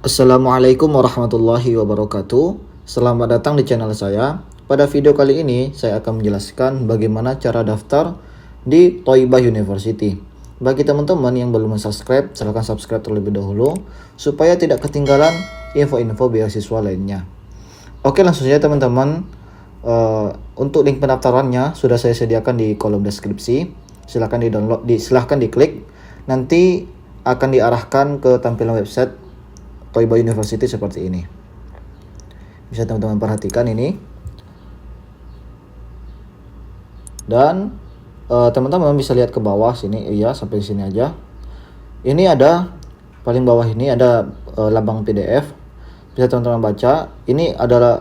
Assalamualaikum warahmatullahi wabarakatuh. Selamat datang di channel saya. Pada video kali ini saya akan menjelaskan bagaimana cara daftar di Thaibah University. Bagi teman-teman yang belum subscribe, silahkan subscribe terlebih dahulu supaya tidak ketinggalan info-info beasiswa lainnya. Oke, langsung saja teman-teman. Untuk link pendaftarannya sudah saya sediakan di kolom deskripsi. Silahkan di-download, silahkan diklik. Nanti akan diarahkan ke tampilan website Thaibah University seperti ini. Bisa teman-teman perhatikan ini. Dan teman-teman bisa lihat ke bawah sini, iya sampai sini aja. Ini ada paling bawah ini ada lambang PDF. Bisa teman-teman baca. Ini adalah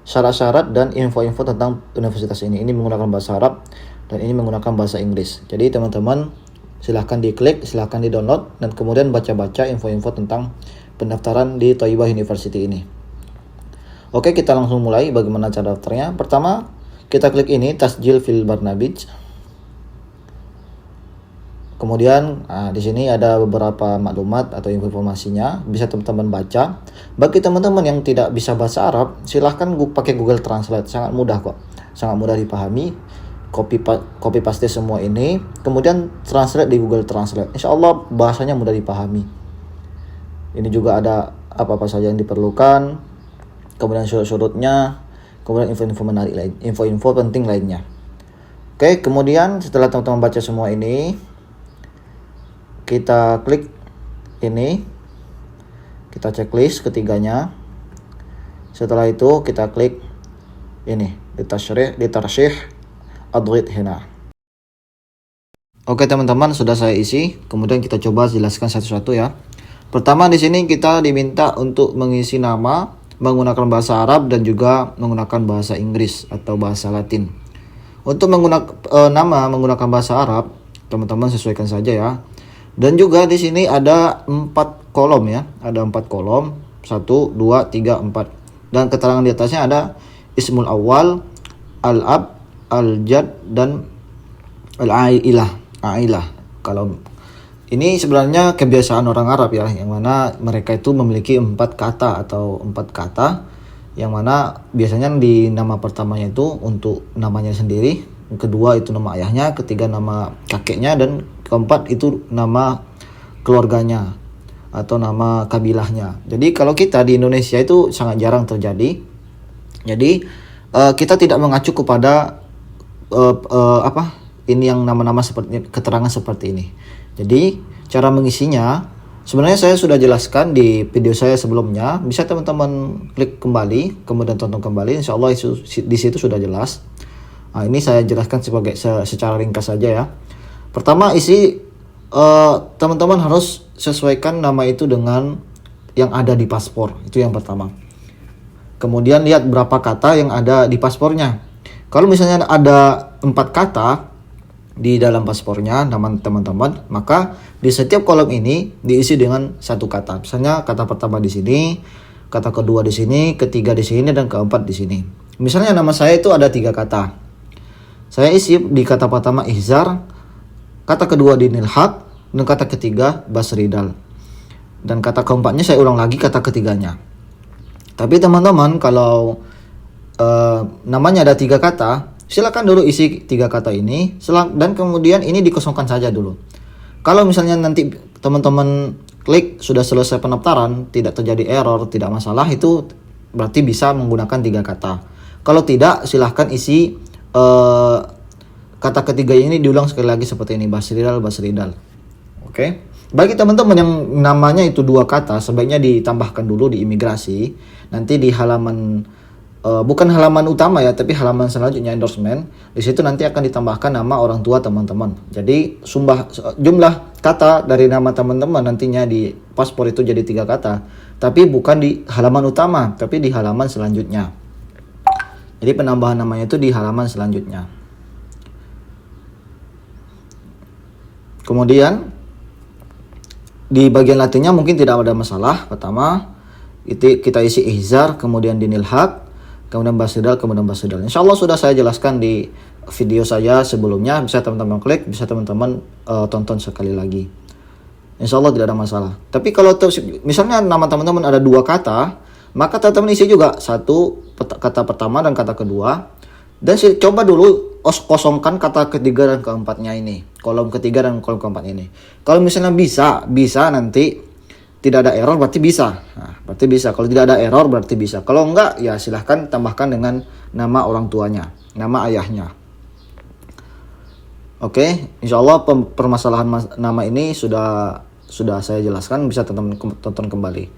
syarat-syarat dan info-info tentang universitas ini. Ini menggunakan bahasa Arab dan ini menggunakan bahasa Inggris. Jadi teman-teman silahkan diklik, silahkan di-download, dan kemudian baca-baca info-info tentang pendaftaran di Thaibah University ini. Oke, kita langsung mulai bagaimana cara daftarnya. Pertama, kita klik ini, Tasjil fil Barnabij. Kemudian, di sini ada beberapa maklumat atau informasinya, bisa teman-teman baca. Bagi teman-teman yang tidak bisa bahasa Arab, silahkan pakai Google Translate, sangat mudah kok, sangat mudah dipahami. Copy paste semua ini, kemudian translate di Google Translate. Insya Allah bahasanya mudah dipahami. Ini juga ada apa-apa saja yang diperlukan, kemudian syarat-syaratnya, kemudian info-info menarik lain, info-info penting lainnya. Oke, kemudian setelah teman-teman baca semua ini, kita klik ini, kita checklist ketiganya. Setelah itu kita klik ini, ditarsyih adghid hina. Oke teman-teman, sudah saya isi. Kemudian kita coba jelaskan satu-satu ya. Pertama, di sini kita diminta untuk mengisi nama menggunakan bahasa Arab dan juga menggunakan bahasa Inggris atau bahasa Latin. Untuk menggunakan nama menggunakan bahasa Arab, teman-teman sesuaikan saja ya. Dan juga di sini ada 4 kolom ya. Ada 4 kolom. 1, 2, 3, 4. Dan keterangan di atasnya ada ismul awal, al-ab, al-jad, dan al-ailah. Kalau ini sebenarnya kebiasaan orang Arab ya, yang mana mereka itu memiliki 4 kata atau 4 kata, yang mana biasanya di nama pertamanya itu untuk namanya sendiri, kedua itu nama ayahnya, ketiga nama kakeknya, dan keempat itu nama keluarganya atau nama kabilahnya. Jadi kalau kita di Indonesia itu sangat jarang terjadi. Jadi kita tidak mengacu kepada ini yang nama-nama seperti keterangan seperti ini. Jadi cara mengisinya sebenarnya saya sudah jelaskan di video saya sebelumnya. Bisa teman-teman klik kembali, kemudian tonton kembali. Insya Allah di situ sudah jelas. Nah, ini saya jelaskan secara ringkas saja ya. Pertama, isi teman-teman harus sesuaikan nama itu dengan yang ada di paspor. Itu yang pertama. Kemudian lihat berapa kata yang ada di paspornya. Kalau misalnya ada 4 kata di dalam paspornya nama teman-teman, maka di setiap kolom ini diisi dengan 1 kata. Misalnya kata pertama di sini, kata kedua di sini, ketiga di sini, dan keempat di sini. Misalnya nama saya itu ada 3 kata. Saya isi di kata pertama Ihzar, kata kedua di Nilhaq, dan kata ketiga Basridal. Dan kata keempatnya saya ulang lagi kata ketiganya. Tapi teman-teman kalau namanya ada 3 kata, silakan dulu isi 3 kata ini, dan kemudian ini dikosongkan saja dulu. Kalau misalnya nanti teman-teman klik sudah selesai pendaftaran, tidak terjadi error, tidak masalah, itu berarti bisa menggunakan 3 kata. Kalau tidak, silahkan isi kata ketiga ini diulang sekali lagi seperti ini, Basridal. Oke. Bagi teman-teman yang namanya itu 2 kata, sebaiknya ditambahkan dulu di imigrasi. Nanti di halaman bukan halaman utama ya, tapi halaman selanjutnya endorsement. Di situ nanti akan ditambahkan nama orang tua teman-teman. Jadi jumlah kata dari nama teman-teman nantinya di paspor itu jadi 3 kata, tapi bukan di halaman utama, tapi di halaman selanjutnya. Jadi penambahan namanya itu di halaman selanjutnya. Kemudian di bagian Latinnya mungkin tidak ada masalah. Pertama itu kita isi Ihzar, kemudian di Nilhaq, kemudian Basridal. Insya Allah sudah saya jelaskan di video saya sebelumnya. Bisa teman-teman klik, bisa teman-teman tonton sekali lagi. Insya Allah tidak ada masalah. Tapi kalau misalnya nama teman-teman ada 2 kata, maka teman-teman isi juga kata pertama dan kata kedua. Dan coba dulu kosongkan kata ketiga dan keempatnya ini. Kolom ketiga dan kolom keempat ini. Kalau misalnya bisa nanti tidak ada error berarti bisa. Nah, berarti bisa. Kalau tidak ada error berarti bisa. Kalau enggak ya silahkan tambahkan dengan nama orang tuanya, nama ayahnya. Oke, insya Allah permasalahan nama ini sudah saya jelaskan, bisa teman-teman tonton kembali.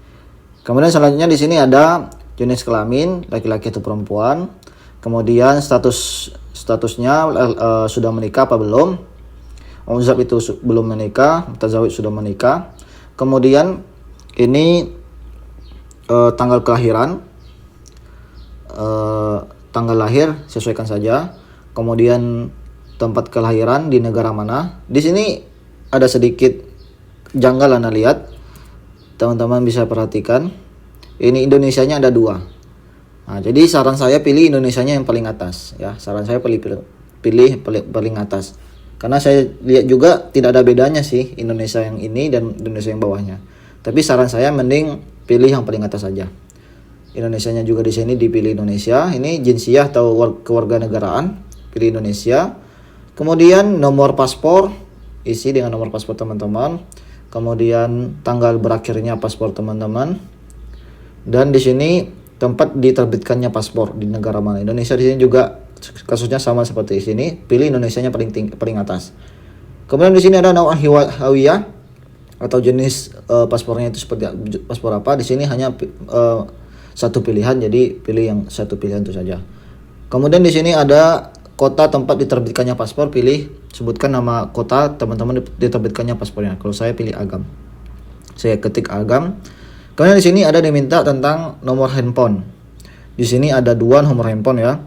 Kemudian selanjutnya di sini ada jenis kelamin, laki-laki atau perempuan. Kemudian statusnya sudah menikah apa belum? Muzab itu belum menikah, mutazawid sudah menikah. Kemudian ini tanggal kelahiran, tanggal lahir sesuaikan saja. Kemudian tempat kelahiran di negara mana. Di sini ada sedikit janggal Anda lihat. Teman-teman bisa perhatikan. Ini Indonesianya ada 2. Nah, jadi saran saya pilih Indonesianya yang paling atas ya. Saran saya pilih paling atas. Karena saya lihat juga tidak ada bedanya sih Indonesia yang ini dan Indonesia yang bawahnya. Tapi saran saya mending pilih yang paling atas saja. Indonesianya juga di sini dipilih Indonesia. Ini jinsiyah atau kewarganegaraan, pilih Indonesia. Kemudian nomor paspor, isi dengan nomor paspor teman-teman. Kemudian tanggal berakhirnya paspor teman-teman. Dan di sini tempat diterbitkannya paspor di negara mana. Indonesia di sini juga kasusnya sama seperti di sini. Pilih Indonesianya paling atas. Kemudian di sini ada naw'an hawiyah atau jenis paspornya itu seperti paspor apa. Di sini hanya satu pilihan, jadi pilih yang satu pilihan itu saja. Kemudian di sini ada kota tempat diterbitkannya paspor, sebutkan nama kota teman-teman diterbitkannya paspornya. Kalau saya pilih Agam, saya ketik Agam. Kemudian di sini ada diminta tentang nomor handphone. Di sini ada 2 nomor handphone ya.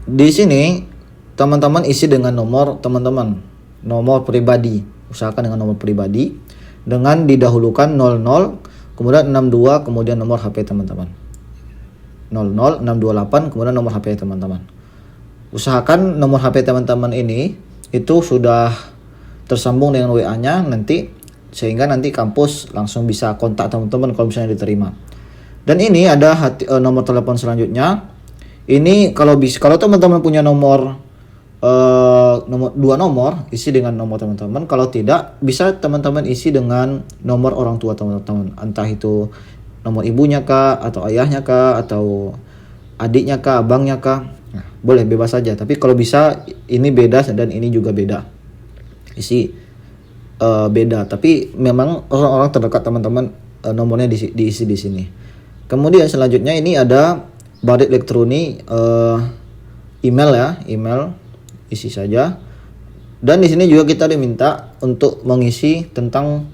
Di sini teman-teman isi dengan nomor teman-teman, nomor pribadi. Usahakan dengan nomor pribadi dengan didahulukan 00, kemudian 62, kemudian nomor HP teman-teman. 00628 kemudian nomor HP teman-teman. Usahakan nomor HP teman-teman ini itu sudah tersambung dengan WA-nya nanti, sehingga nanti kampus langsung bisa kontak teman-teman kalau misalnya diterima. Dan ini ada nomor telepon selanjutnya. Ini kalau teman-teman punya nomor 2 nomor, isi dengan nomor teman-teman. Kalau tidak, bisa teman-teman isi dengan nomor orang tua teman-teman. Entah itu nomor ibunya kah, atau ayahnya kah, atau adiknya kah, abangnya kah. Nah, boleh bebas saja. Tapi kalau bisa ini beda dan ini juga beda. Isi beda. Tapi memang orang-orang terdekat teman-teman nomornya diisi di sini. Kemudian selanjutnya ini ada barit elektronik, email ya, email isi saja. Dan di sini juga kita diminta untuk mengisi tentang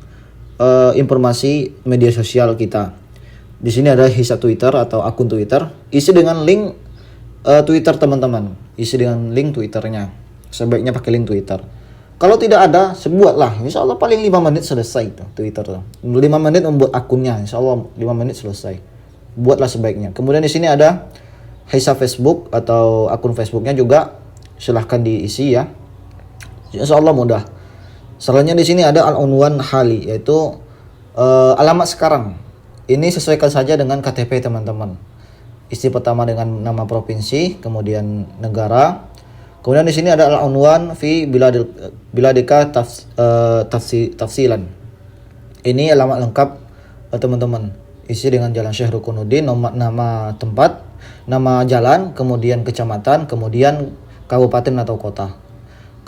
informasi media sosial kita. Di sini ada hisab Twitter atau akun Twitter. Isi dengan link Twitter teman-teman. Isi dengan link Twitternya. Sebaiknya pakai link Twitter. Kalau tidak ada, sebuatlah. Insya Allah paling 5 menit selesai itu Twitter. 5 menit membuat akunnya. Insya Allah 5 menit selesai. Buatlah sebaiknya. Kemudian di sini ada hisab Facebook atau akun Facebooknya juga. Silahkan diisi ya. Insya Allah mudah. Selanjutnya di sini ada al-unwan hali, yaitu alamat sekarang. Ini sesuaikan saja dengan KTP teman-teman. Isi pertama dengan nama provinsi, kemudian negara. Kemudian di sini ada al-unwan fi biladika tafsilan. Ini alamat lengkap teman-teman. Isi dengan Jalan Syekh Rukunuddin, nama tempat, nama jalan, kemudian kecamatan, kemudian kabupaten atau kota.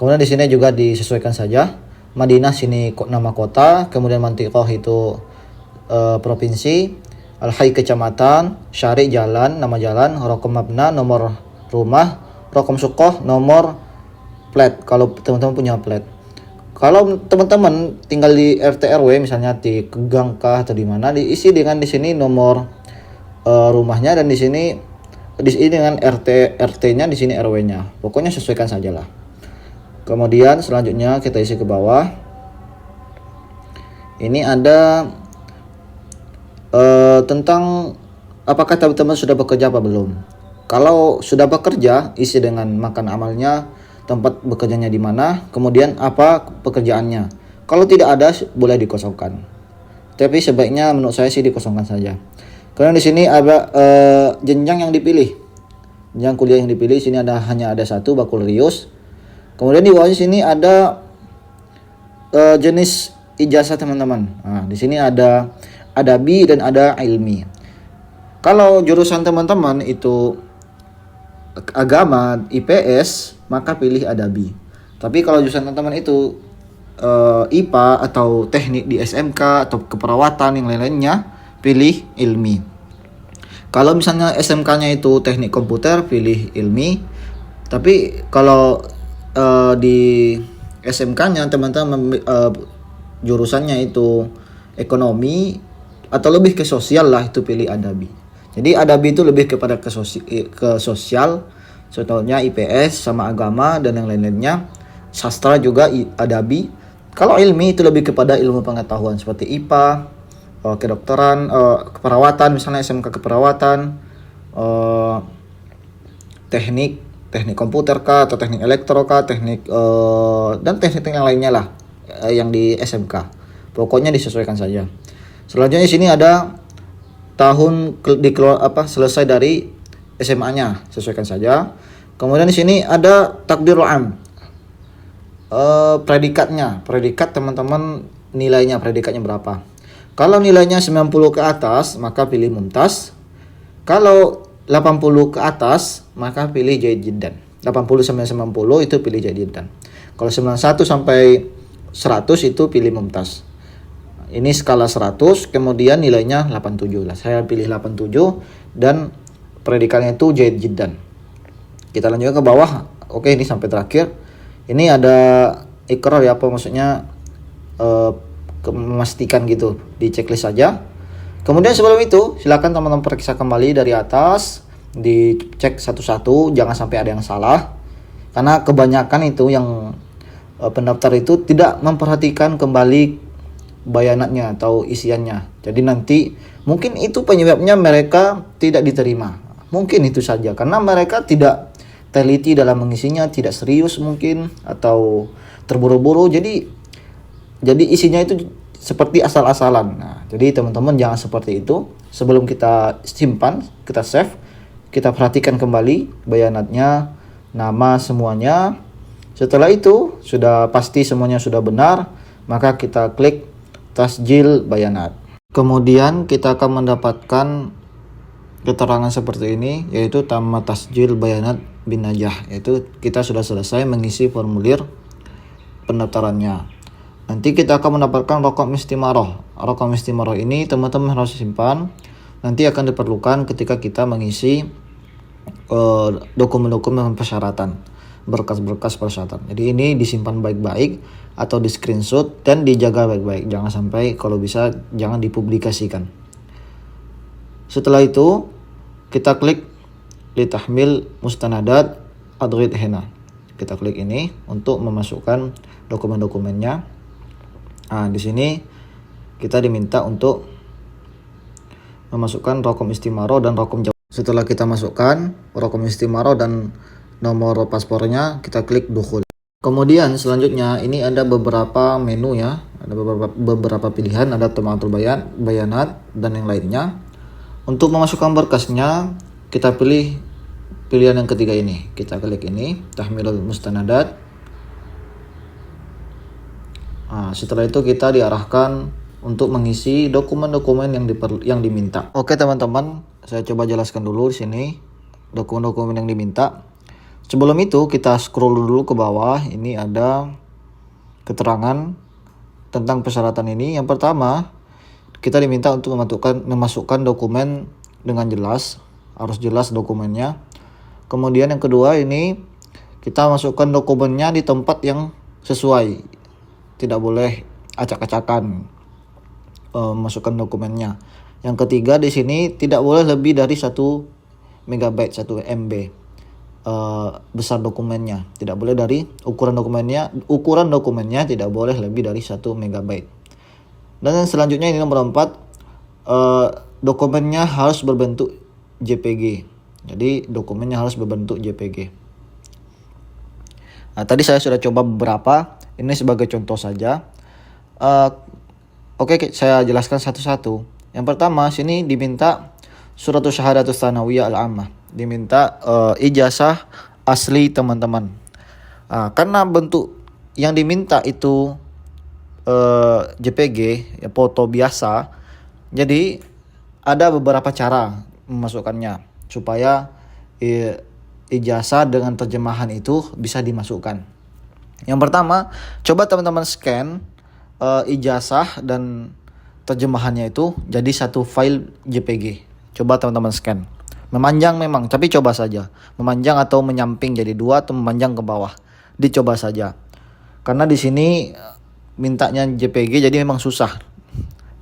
Kemudian di sini juga disesuaikan saja. Madinah sini nama kota, kemudian Mantiqah itu provinsi, Al-Hayy kecamatan, Syari jalan, nama jalan, Rokom Mabna nomor rumah, Rokom Sukoh nomor plat kalau teman-teman punya plat. Kalau teman-teman tinggal di RT RW misalnya di Gang kah atau di mana, diisi dengan di sini nomor rumahnya, dan di sini dengan RT-nya, di sini RW-nya. Pokoknya sesuaikan sajalah. Kemudian selanjutnya kita isi ke bawah. Ini ada tentang apakah teman-teman sudah bekerja apa belum. Kalau sudah bekerja, isi dengan makan amalnya tempat bekerjanya di mana, kemudian apa pekerjaannya. Kalau tidak ada boleh dikosongkan. Tapi sebaiknya menurut saya sih dikosongkan saja. Karena di sini ada jenjang yang dipilih. Jenjang kuliah yang dipilih sini hanya ada satu, bakalorius. Kemudian di bawahnya sini ada jenis ijazah teman-teman. Nah, di sini ada adabi dan ada ilmi. Kalau jurusan teman-teman itu agama, IPS, maka pilih adabi. Tapi kalau jurusan teman-teman itu IPA atau teknik di SMK atau keperawatan yang lain-lainnya, pilih ilmi. Kalau misalnya SMK-nya itu teknik komputer, pilih ilmi. Tapi kalau di SMK-nya teman-teman jurusannya itu ekonomi atau lebih ke sosial lah, itu pilih adabi. Jadi adabi itu lebih kepada ke sosial, contohnya IPS sama agama dan yang lain-lainnya. Sastra juga adabi. Kalau ilmi itu lebih kepada ilmu pengetahuan seperti IPA, kedokteran, keperawatan, misalnya SMK keperawatan, teknik komputer kah, atau teknik elektro kah, teknik dan teknik yang lainnya lah, yang di SMK. Pokoknya disesuaikan saja. Selanjutnya di sini ada tahun selesai dari SMA-nya, sesuaikan saja. Kemudian di sini ada takdirul am, predikat teman-teman nilainya, predikatnya berapa. Kalau nilainya 90 ke atas maka pilih mumtaz. Kalau 80 ke atas maka pilih jayyid jiddan. 80 sampai 90 itu pilih jayyid jiddan. Kalau 91 sampai 100 itu pilih mumtaz. Ini skala 100, kemudian nilainya 87 lah. Saya pilih 87 dan predikatnya itu jayyid jiddan. Kita lanjut ke bawah. Oke, ini sampai terakhir. Ini ada ikrar ya, apa maksudnya memastikan gitu, di checklist saja. Kemudian sebelum itu silakan teman-teman periksa kembali dari atas, dicek satu-satu, jangan sampai ada yang salah. Karena kebanyakan itu yang pendaftar itu tidak memperhatikan kembali bayanatnya atau isiannya. Jadi nanti mungkin itu penyebabnya mereka tidak diterima. Mungkin itu saja, karena mereka tidak teliti dalam mengisinya, tidak serius mungkin, atau terburu-buru. Jadi isinya itu seperti asal-asalan. Nah, jadi teman-teman jangan seperti itu. Sebelum kita simpan, kita save, kita perhatikan kembali bayanatnya, nama semuanya. Setelah itu sudah pasti semuanya sudah benar, maka kita klik tasjil bayanat. Kemudian kita akan mendapatkan keterangan seperti ini, yaitu tamat tasjil bayanat bin najah, yaitu kita sudah selesai mengisi formulir pendaftarannya. Nanti kita akan mendapatkan raqam istimaroh. Raqam istimaroh ini teman-teman harus simpan, nanti akan diperlukan ketika kita mengisi dokumen-dokumen persyaratan, berkas-berkas persyaratan. Jadi ini disimpan baik-baik atau di screenshot dan dijaga baik-baik, jangan sampai, kalau bisa jangan dipublikasikan. Setelah itu kita klik litahmil mustanadat adrid hena. Kita klik ini untuk memasukkan dokumen-dokumennya. Nah, di sini kita diminta untuk memasukkan raqam istimaroh dan raqam jawab. Setelah kita masukkan raqam istimaroh dan nomor paspornya, kita klik dukhul. Kemudian selanjutnya ini ada beberapa menu ya, ada beberapa pilihan, ada tamatul bayanat dan yang lainnya. Untuk memasukkan berkasnya, kita pilih pilihan yang ketiga ini. Kita klik ini, tahmilul mustanadat. Nah, setelah itu kita diarahkan untuk mengisi dokumen-dokumen yang diminta. Oke teman-teman, saya coba jelaskan dulu di sini dokumen-dokumen yang diminta. Sebelum itu kita scroll dulu ke bawah. Ini ada keterangan tentang persyaratan ini. Yang pertama, kita diminta untuk memasukkan dokumen dengan jelas, harus jelas dokumennya. Kemudian yang kedua ini kita masukkan dokumennya di tempat yang sesuai, tidak boleh acak-acakan masukkan dokumennya. Yang ketiga di sini tidak boleh lebih dari 1 megabyte, 1 MB besar dokumennya, tidak boleh dari ukuran dokumennya tidak boleh lebih dari 1 megabyte. Dan yang selanjutnya ini nomor 4, dokumennya harus berbentuk JPG. Jadi dokumennya harus berbentuk JPG. Nah, tadi saya sudah coba beberapa, ini sebagai contoh saja. Eh, Oke, saya jelaskan satu-satu. Yang pertama, sini diminta suratus syahadatus tsanawiyah al-ammah. Diminta ijazah asli teman-teman. Karena bentuk yang diminta itu JPG, ya foto biasa. Jadi ada beberapa cara memasukkannya supaya ijazah dengan terjemahan itu bisa dimasukkan. Yang pertama, coba teman-teman scan ijazah dan terjemahannya itu jadi satu file JPG. Coba teman-teman scan. Memanjang memang, tapi coba saja. Memanjang atau menyamping jadi dua atau memanjang ke bawah. Dicoba saja. Karena di sini mintanya JPG jadi memang susah.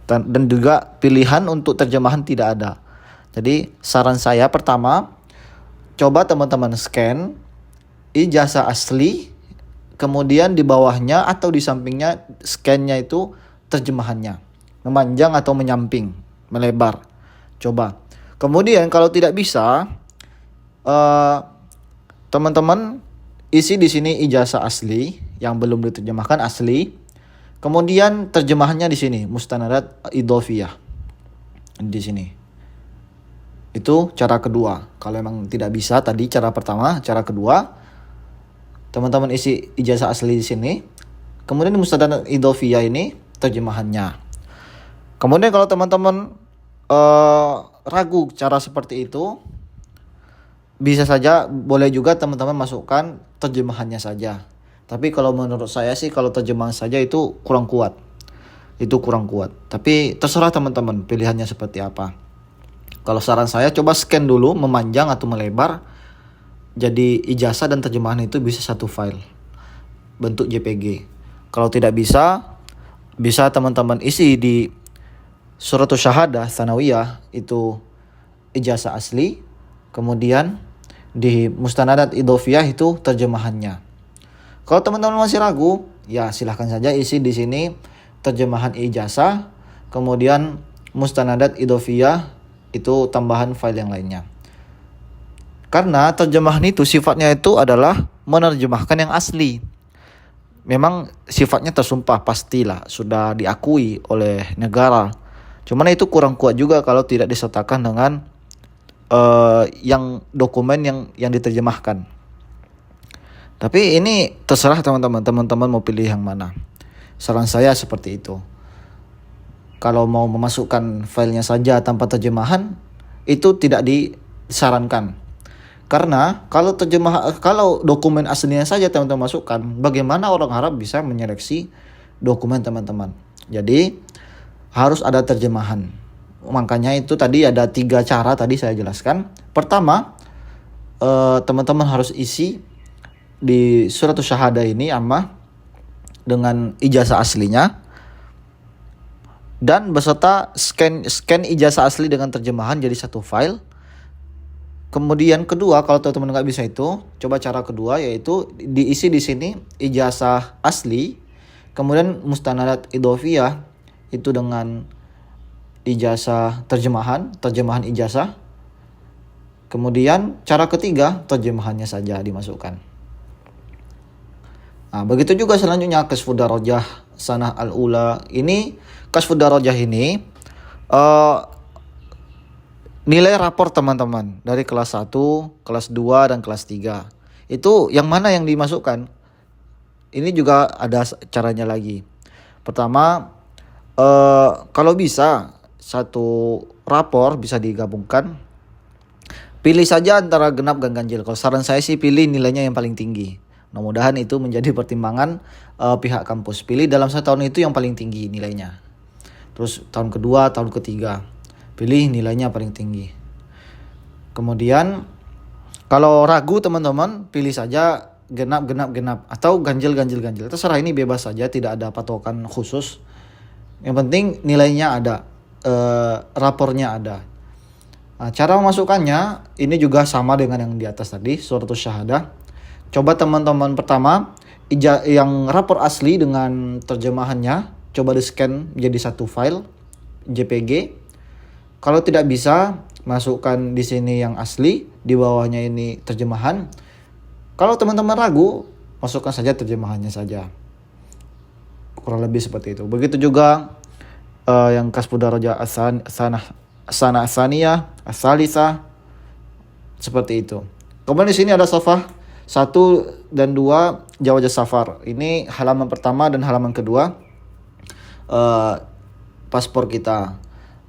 Dan juga pilihan untuk terjemahan tidak ada. Jadi saran saya pertama, coba teman-teman scan ijazah asli, kemudian di bawahnya atau di sampingnya scan-nya itu terjemahannya. Memanjang atau menyamping, melebar. Coba. Kemudian kalau tidak bisa, teman-teman isi di sini ijazah asli yang belum diterjemahkan asli. Kemudian terjemahannya di sini mustanadat idhofiyah. Di sini. Itu cara kedua. Kalau memang tidak bisa tadi cara pertama, cara kedua teman-teman isi ijazah asli di sini. Kemudian di mustanadat idhofiyah ini terjemahannya. Kemudian kalau teman-teman ragu cara seperti itu, bisa saja, boleh juga teman-teman masukkan terjemahannya saja. Tapi kalau menurut saya sih kalau terjemahan saja itu kurang kuat. Itu kurang kuat. Tapi terserah teman-teman pilihannya seperti apa. Kalau saran saya coba scan dulu memanjang atau melebar. Jadi ijazah dan terjemahan itu bisa satu file bentuk JPG. Kalau tidak bisa, bisa teman-teman isi di suratus syahadah tsanawiyah itu ijazah asli. Kemudian di mustanadat idhofiyah itu terjemahannya. Kalau teman-teman masih ragu, ya silahkan saja isi di sini terjemahan ijazah, kemudian mustanadat idhofiyah itu tambahan file yang lainnya. Karena terjemahan itu sifatnya itu adalah menerjemahkan yang asli. Memang sifatnya tersumpah pastilah, sudah diakui oleh negara. Cuman itu kurang kuat juga kalau tidak disertakan dengan yang dokumen yang diterjemahkan. Tapi ini terserah teman-teman mau pilih yang mana. Saran saya seperti itu. Kalau mau memasukkan filenya saja tanpa terjemahan, itu tidak disarankan. Karena kalau dokumen aslinya saja teman-teman masukkan, bagaimana orang Arab bisa menyeleksi dokumen teman-teman? Jadi harus ada terjemahan. Makanya itu tadi ada 3 cara tadi saya jelaskan. Pertama, teman-teman harus isi di suratus syahadah ini amma dengan ijazah aslinya dan beserta scan ijazah asli dengan terjemahan jadi satu file. Kemudian kedua, kalau teman-teman nggak bisa itu, coba cara kedua yaitu diisi di sini ijazah asli, kemudian mustanadat idhofiyah itu dengan ijazah terjemahan ijazah. Kemudian cara ketiga terjemahannya saja dimasukkan. Nah, begitu juga selanjutnya Kashfud Darajah Sanah Al-Ula. Ini Kashfud Darajah ini nilai rapor teman-teman dari kelas 1, kelas 2 dan kelas 3. Itu yang mana yang dimasukkan? Ini juga ada caranya lagi. Pertama, kalau bisa satu rapor bisa digabungkan. Pilih saja antara genap dan ganjil. Kalau saran saya sih pilih nilainya yang paling tinggi. Mudah-mudahan itu menjadi pertimbangan pihak kampus. Pilih dalam 1 tahun itu yang paling tinggi nilainya. Terus tahun kedua, tahun ketiga, pilih nilainya paling tinggi. Kemudian kalau ragu teman-teman, pilih saja genap atau ganjil. Terserah, ini bebas saja, tidak ada patokan khusus. Yang penting nilainya ada, rapornya ada. Nah, cara memasukkannya ini juga sama dengan yang di atas tadi, suratus syahadah. Coba teman-teman pertama yang rapor asli dengan terjemahannya coba di scan menjadi satu file JPG. Kalau tidak bisa, masukkan di sini yang asli, di bawahnya ini terjemahan. Kalau teman-teman ragu, masukkan saja terjemahannya saja. Kurang lebih seperti itu. Begitu juga yang kasbu darajah sana asaniyah, asalisa, seperti itu. Kemudian di sini ada safah 1 dan 2 jawaz safar. Ini halaman pertama dan halaman kedua paspor kita.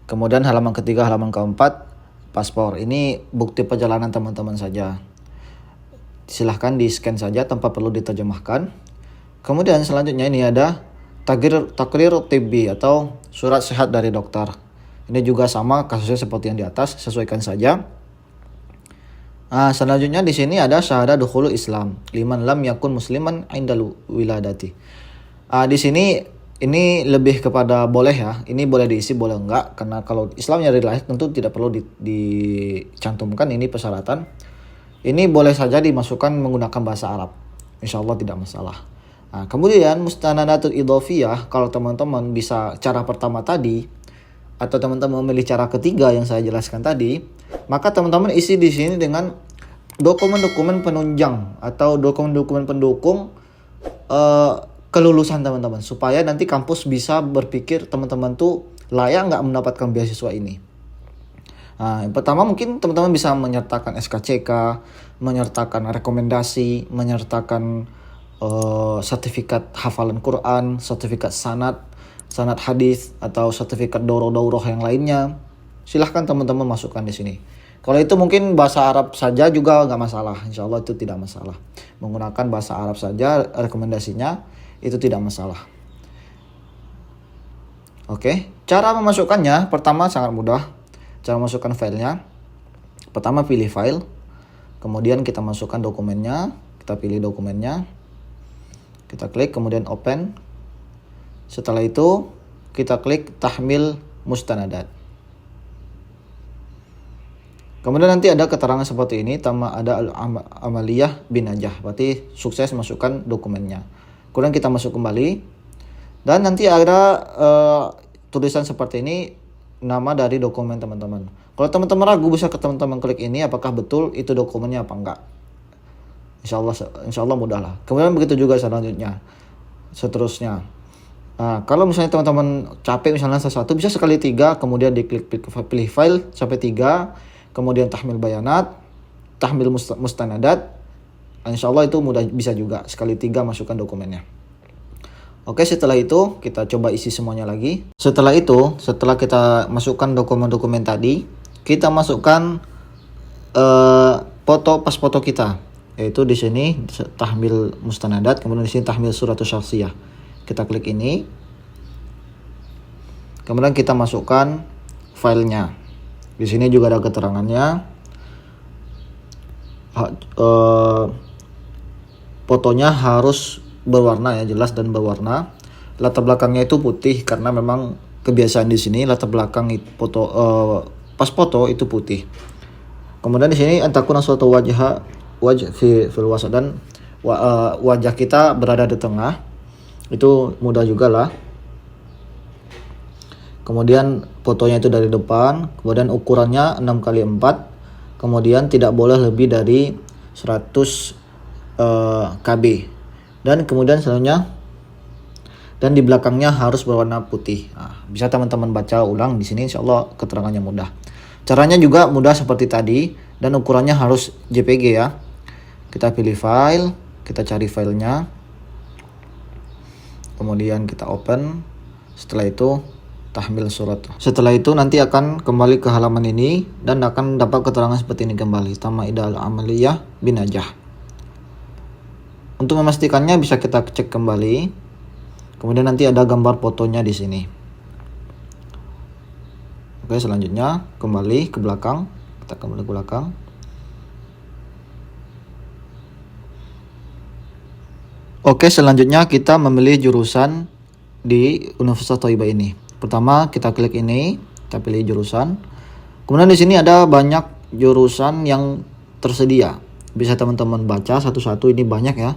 Kemudian halaman ketiga, halaman keempat paspor. Ini bukti perjalanan teman-teman saja. Silahkan di scan saja tanpa perlu diterjemahkan. Kemudian selanjutnya ini ada takrir tibbi atau surat sehat dari dokter. Ini juga sama kasusnya seperti yang di atas, sesuaikan saja. Selanjutnya di sini ada syahadah dukhulul Islam liman lam yakun musliman indal wiladati. Di sini ini lebih kepada boleh ya. Ini boleh diisi, boleh enggak. Karena kalau Islamnya dari lahir tentu tidak perlu dicantumkan ini persyaratan. Ini boleh saja dimasukkan menggunakan bahasa Arab. Insya Allah tidak masalah. Kemudian mustanadatul idhofiyah, kalau teman-teman bisa cara pertama tadi atau teman-teman memilih cara ketiga yang saya jelaskan tadi, maka teman-teman isi di sini dengan dokumen-dokumen penunjang atau dokumen-dokumen pendukung kelulusan teman-teman, supaya nanti kampus bisa berpikir teman-teman tuh layak nggak mendapatkan beasiswa ini. Yang pertama mungkin teman-teman bisa menyertakan SKCK, menyertakan rekomendasi, menyertakan sertifikat hafalan Quran, sertifikat sanad hadis, atau sertifikat daurah yang lainnya. Silahkan teman-teman masukkan di sini. Kalau itu mungkin bahasa Arab saja juga nggak masalah, insya Allah itu tidak masalah. Menggunakan bahasa Arab saja rekomendasinya itu tidak masalah. Oke, cara memasukkannya pertama sangat mudah. Cara masukkan filenya, pertama pilih file, kemudian kita masukkan dokumennya, kita pilih dokumennya, kita klik kemudian open. Setelah itu kita klik tahmil mustanadat. Kemudian nanti ada keterangan seperti ini, ada amaliyah binajah, berarti sukses masukkan dokumennya. Kemudian kita masuk kembali dan nanti ada tulisan seperti ini, nama dari dokumen teman-teman. Kalau teman-teman ragu bisa ke teman-teman klik ini apakah betul itu dokumennya apa enggak. Insya Allah mudah lah. Kemudian begitu juga seterusnya. Kalau misalnya teman-teman capek misalnya sesuatu, bisa sekali 3, kemudian diklik pilih file sampai 3, kemudian tahmil bayanat, tahmil mustanadat. Insya Allah itu mudah, bisa juga sekali 3 masukkan dokumennya. Oke, setelah itu kita coba isi semuanya lagi. Setelah itu, setelah kita masukkan dokumen-dokumen tadi, kita masukkan pas foto kita, yaitu di sini tahmil mustanadat, kemudian di sini tahmil suratus syakhsiyah. Kita klik ini, kemudian kita masukkan filenya. Di sini juga ada keterangannya. Fotonya harus berwarna ya, jelas dan berwarna. Latar belakangnya itu putih karena memang kebiasaan di sini latar belakang pas foto itu putih. Kemudian di sini antakuna suatu wajah fil wasat, dan wajah kita berada di tengah. Itu mudah juga lah. Kemudian fotonya itu dari depan, kemudian ukurannya 6x4, kemudian tidak boleh lebih dari 100 KB, dan kemudian selanjutnya dan di belakangnya harus berwarna putih. Bisa teman-teman baca ulang di sini, insya Allah keterangannya mudah. Caranya juga mudah seperti tadi, dan ukurannya harus JPG ya. Kita pilih file, kita cari filenya, kemudian kita open. Setelah itu tahmil surat. Setelah itu nanti akan kembali ke halaman ini dan akan dapat keterangan seperti ini kembali, Tamaidal amaliyah binajah. Untuk memastikannya bisa kita cek kembali. Kemudian nanti ada gambar fotonya di sini. Oke, selanjutnya kembali ke belakang. Kita kembali ke belakang. Oke, selanjutnya kita memilih jurusan di Universitas Thayyibah ini. Pertama kita klik ini, kita pilih jurusan. Kemudian di sini ada banyak jurusan yang tersedia. Bisa teman-teman baca satu-satu, ini banyak ya.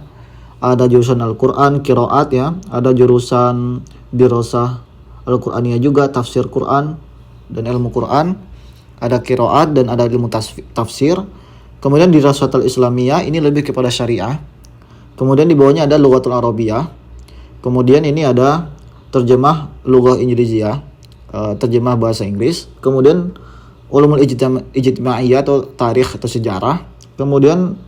Ada jurusan Al-Quran, Qiraat ya. Ada jurusan Dirasah Al-Quraniyah juga, tafsir Quran dan ilmu Quran. Ada Qiraat dan ada ilmu tafsir. Kemudian Dirasatul Islamiyah, ini lebih kepada syariah. Kemudian di bawahnya ada Lughatul Arabiyah. Kemudian ini ada terjemah Lughah Inggrisiyah, terjemah bahasa Inggris. Kemudian Ulumul Ijtimaiyah atau tarikh atau sejarah. Kemudian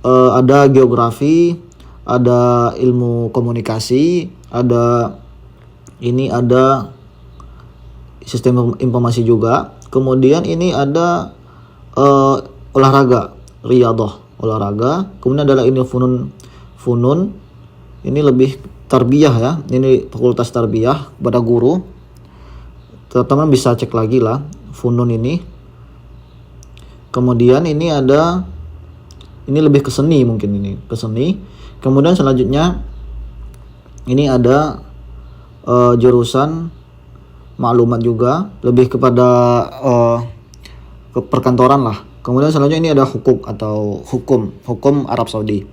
ada geografi, ada ilmu komunikasi, ada sistem informasi juga. Kemudian ini ada olahraga, riyadhah, olahraga. Kemudian adalah ini funun. Ini lebih tarbiyah ya. Ini fakultas tarbiyah pada guru. Teman-teman bisa cek lagi lah funun ini. Kemudian ini lebih ke seni, mungkin ini ke seni. Kemudian selanjutnya ini ada jurusan maklumat juga, lebih kepada ke perkantoran lah. Kemudian selanjutnya ini ada hukum Arab Saudi.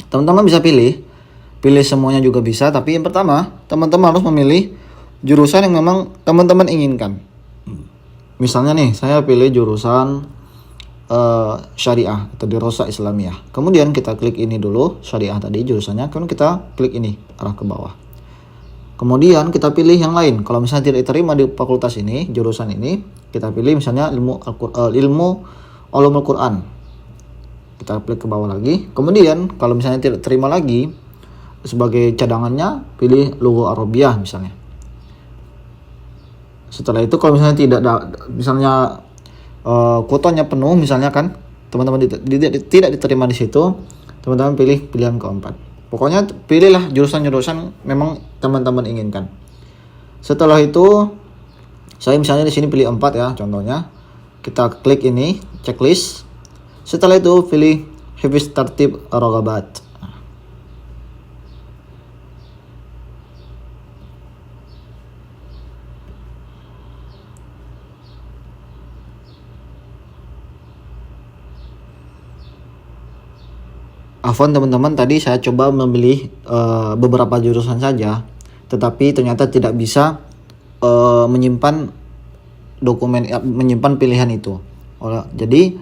Teman-teman bisa pilih semuanya juga bisa, tapi yang pertama teman-teman harus memilih jurusan yang memang teman-teman inginkan. Misalnya nih, saya pilih jurusan syariah atau dirosah Islamiyah. Kemudian kita klik ini dulu, syariah tadi jurusannya, kemudian kita klik ini arah ke bawah. Kemudian kita pilih yang lain. Kalau misalnya tidak diterima di fakultas ini, jurusan ini, kita pilih misalnya ilmu ulumul Quran. Kita klik ke bawah lagi. Kemudian kalau misalnya tidak terima lagi, sebagai cadangannya pilih Lughah Arabiyah misalnya. Setelah itu kalau misalnya misalnya kuotanya penuh misalnya kan, teman-teman tidak diterima di situ, teman-teman pilih pilihan keempat. Pokoknya pilihlah jurusan-jurusan memang teman-teman inginkan. Setelah itu saya misalnya di sini pilih 4 ya contohnya. Kita klik ini checklist. Setelah itu pilih Hifz Tartib Raghabat. Afwan teman-teman, tadi saya coba memilih beberapa jurusan saja, tetapi ternyata tidak bisa menyimpan pilihan itu. Jadi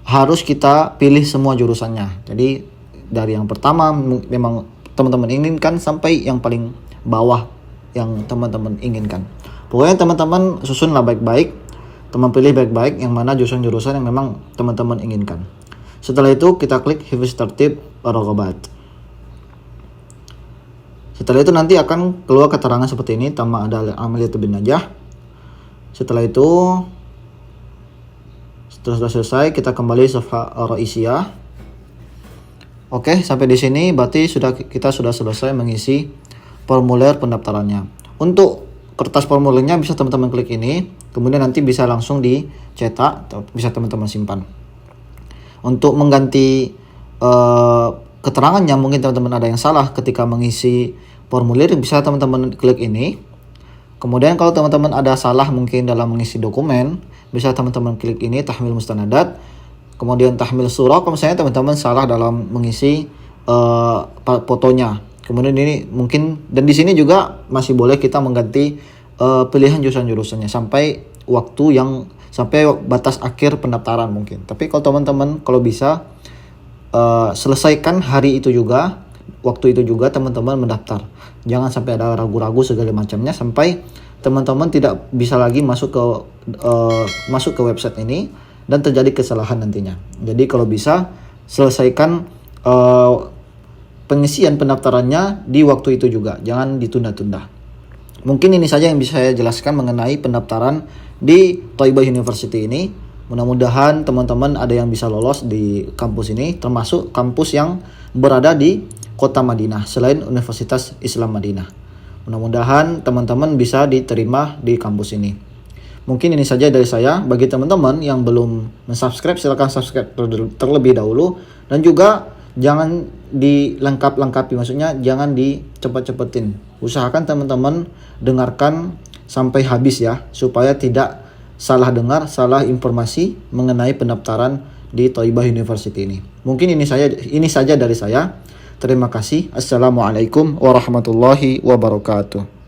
harus kita pilih semua jurusannya. Jadi dari yang pertama memang teman-teman inginkan sampai yang paling bawah yang teman-teman inginkan. Pokoknya teman-teman susunlah baik-baik, teman pilih baik-baik yang mana jurusan-jurusan yang memang teman-teman inginkan. Setelah itu kita klik Hifz Tartib Raghabat. Setelah itu nanti akan keluar keterangan seperti ini, tamma ada amaliyat bin najah. Setelah itu setelah selesai kita kembali safha raisiyah. Oke, sampai di sini berarti kita sudah selesai mengisi formulir pendaftarannya. Untuk kertas formulirnya bisa teman-teman klik ini, kemudian nanti bisa langsung dicetak atau bisa teman-teman simpan. Untuk mengganti keterangannya, mungkin teman-teman ada yang salah ketika mengisi formulir, bisa teman-teman klik ini. Kemudian kalau teman-teman ada salah mungkin dalam mengisi dokumen, bisa teman-teman klik ini tahmil mustanadat. Kemudian tahmil surah kalau misalnya teman-teman salah dalam mengisi fotonya. Kemudian ini mungkin, dan di sini juga masih boleh kita mengganti pilihan jurusan-jurusannya sampai batas akhir pendaftaran mungkin. Tapi kalau teman-teman kalau bisa selesaikan hari itu juga, waktu itu juga teman-teman mendaftar. Jangan sampai ada ragu-ragu segala macamnya sampai teman-teman tidak bisa lagi masuk ke website ini dan terjadi kesalahan nantinya. Jadi kalau bisa selesaikan pengisian pendaftarannya di waktu itu juga, jangan ditunda-tunda. Mungkin ini saja yang bisa saya jelaskan mengenai pendaftaran di Thaibah University ini. Mudah-mudahan teman-teman ada yang bisa lolos di kampus ini, termasuk kampus yang berada di kota Madinah selain Universitas Islam Madinah. Mudah-mudahan teman-teman bisa diterima di kampus ini. Mungkin ini saja dari saya. Bagi teman-teman yang belum subscribe, silakan subscribe terlebih dahulu. Dan juga jangan dilengkap-lengkapi, maksudnya jangan dicepet-cepetin. Usahakan teman-teman dengarkan sampai habis ya, supaya tidak salah dengar, salah informasi mengenai pendaftaran di Thaibah University ini. Mungkin ini saja dari saya. Terima kasih. Assalamualaikum warahmatullahi wabarakatuh.